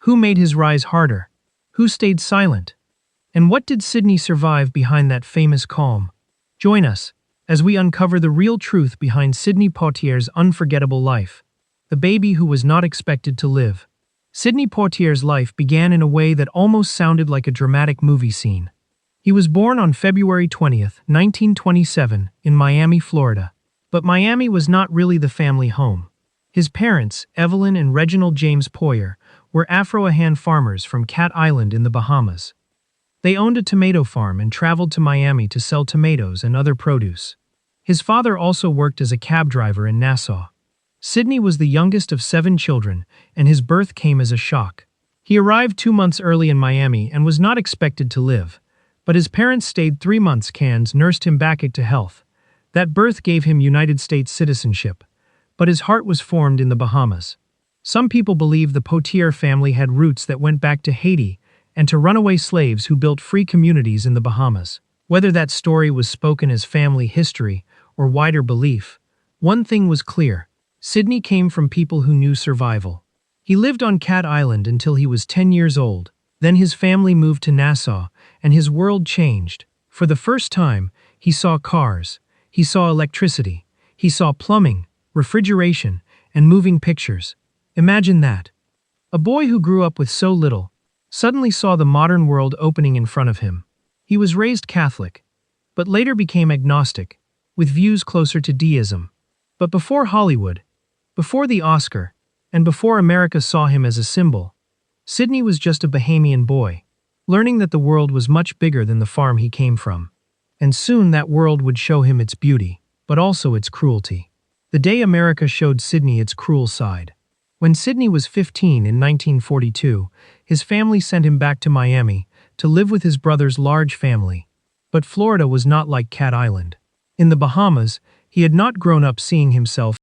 Who made his rise harder? Who stayed silent? And what did Sidney survive behind that famous calm? Join us as we uncover the real truth behind Sidney Poitier's unforgettable life. The baby who was not expected to live. Sidney Poitier's life began in a way that almost sounded like a dramatic movie scene. He was born on February 20th, 1927, in Miami, Florida. But Miami was not really the family home. His parents, Evelyn and Reginald James Poitier, were Afro-Ahan farmers from Cat Island in the Bahamas. They owned a tomato farm and traveled to Miami to sell tomatoes and other produce. His father also worked as a cab driver in Nassau. Sidney was the youngest of 7 children, and his birth came as a shock. He arrived 2 months early in Miami and was not expected to live. But his parents stayed 3 months. Cans nursed him back to health. That birth gave him United States citizenship. But his heart was formed in the Bahamas. Some people believe the Poitier family had roots that went back to Haiti and to runaway slaves who built free communities in the Bahamas. Whether that story was spoken as family history or wider belief, one thing was clear. Sidney came from people who knew survival. He lived on Cat Island until he was 10 years old. Then his family moved to Nassau, and his world changed. For the first time, he saw cars. He saw electricity. He saw plumbing, refrigeration, and moving pictures. Imagine that. A boy who grew up with so little suddenly saw the modern world opening in front of him. He was raised Catholic, but later became agnostic, with views closer to deism. But before Hollywood, before the Oscar, and before America saw him as a symbol, Sidney was just a Bahamian boy, learning that the world was much bigger than the farm he came from. And soon that world would show him its beauty, but also its cruelty. The day America showed Sidney its cruel side. When Sidney was 15 in 1942, his family sent him back to Miami to live with his brother's large family. But Florida was not like Cat Island. In the Bahamas, he had not grown up seeing himself